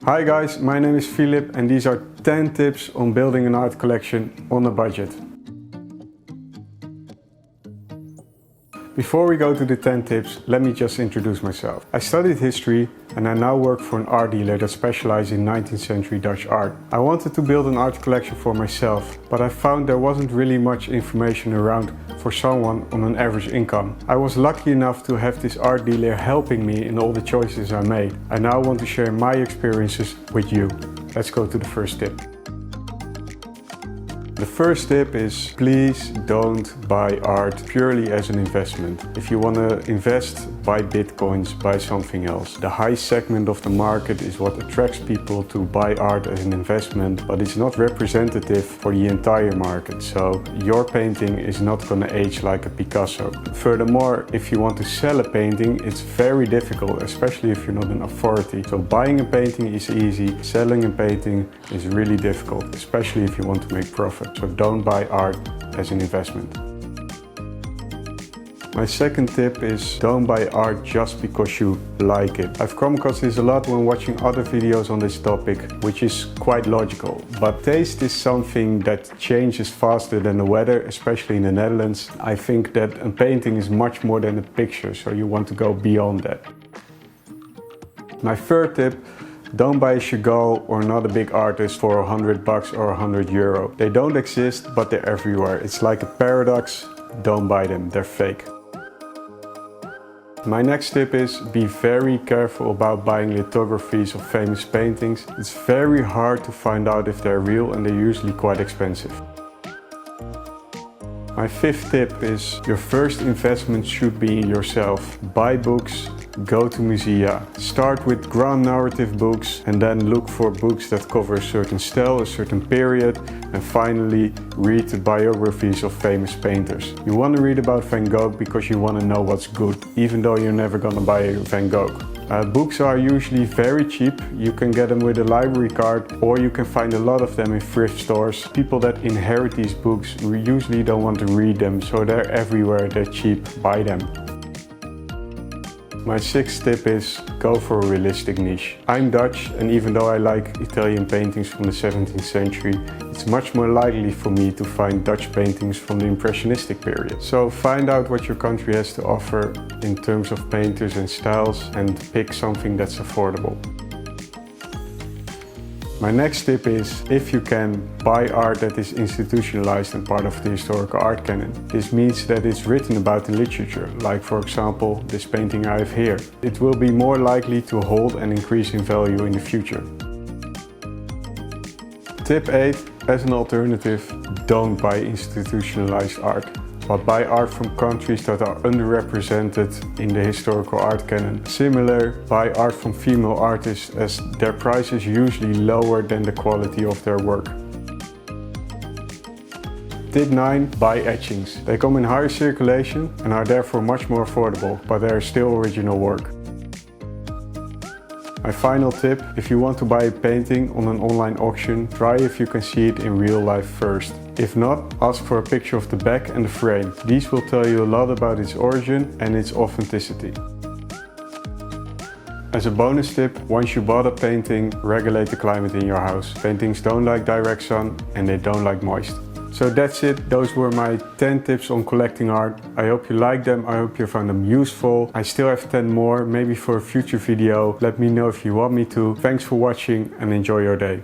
Hi guys, my name is Philip and these are 10 tips on building an art collection on a budget. Before we go to the 10 tips, let me just introduce myself. I studied history and I now work for an art dealer that specializes in 19th century Dutch art. I wanted to build an art collection for myself, but I found there wasn't really much information around for someone on an average income. I was lucky enough to have this art dealer helping me in all the choices I made. I now want to share my experiences with you. Let's go to the first tip. The first tip is please don't buy art purely as an investment. If you want to invest, buy bitcoins, buy something else. The high segment of the market is what attracts people to buy art as an investment, but it's not representative for the entire market. So your painting is not going to age like a Picasso. Furthermore, if you want to sell a painting, it's very difficult, especially if you're not an authority. So buying a painting is easy, selling a painting is really difficult, especially if you want to make profit. So don't buy art as an investment. My second tip is don't buy art just because you like it. I've come across this a lot when watching other videos on this topic, which is quite logical. But taste is something that changes faster than the weather, especially in the Netherlands. I think that a painting is much more than a picture, so you want to go beyond that. My third tip, don't buy Chagall or another big artist for $100 or €100. They don't exist, but they're everywhere. It's like a paradox. Don't buy them, they're fake. My next tip is be very careful about buying lithographies of famous paintings. It's very hard to find out if they're real and they're usually quite expensive. My fifth tip is your first investment should be in yourself. Buy books, go to musea. Start with grand narrative books and then look for books that cover a certain style, a certain period, and finally read the biographies of famous painters. You want to read about Van Gogh because you want to know what's good, even though you're never gonna buy a Van Gogh. Books are usually very cheap. You can get them with a library card or you can find a lot of them in thrift stores. People that inherit these books usually don't want to read them, so they're everywhere, they're cheap, buy them. My sixth tip is go for a realistic niche. I'm Dutch and even though I like Italian paintings from the 17th century, it's much more likely for me to find Dutch paintings from the Impressionistic period. So find out what your country has to offer in terms of painters and styles and pick something that's affordable. My next tip is, if you can, buy art that is institutionalized and part of the historical art canon. This means that it's written about in literature, like for example this painting I have here. It will be more likely to hold and increase in value in the future. Tip 8, as an alternative, don't buy institutionalized art, but buy art from countries that are underrepresented in the historical art canon. Similar, buy art from female artists as their price is usually lower than the quality of their work. Tip 9, buy etchings. They come in higher circulation and are therefore much more affordable, but they are still original work. My final tip, if you want to buy a painting on an online auction, try if you can see it in real life first. If not, ask for a picture of the back and the frame. These will tell you a lot about its origin and its authenticity. As a bonus tip, once you bought a painting, regulate the climate in your house. Paintings don't like direct sun and they don't like moist. So that's it, those were my 10 tips on collecting art. I hope you liked them, I hope you found them useful. I still have 10 more, maybe for a future video. Let me know if you want me to. Thanks for watching and enjoy your day.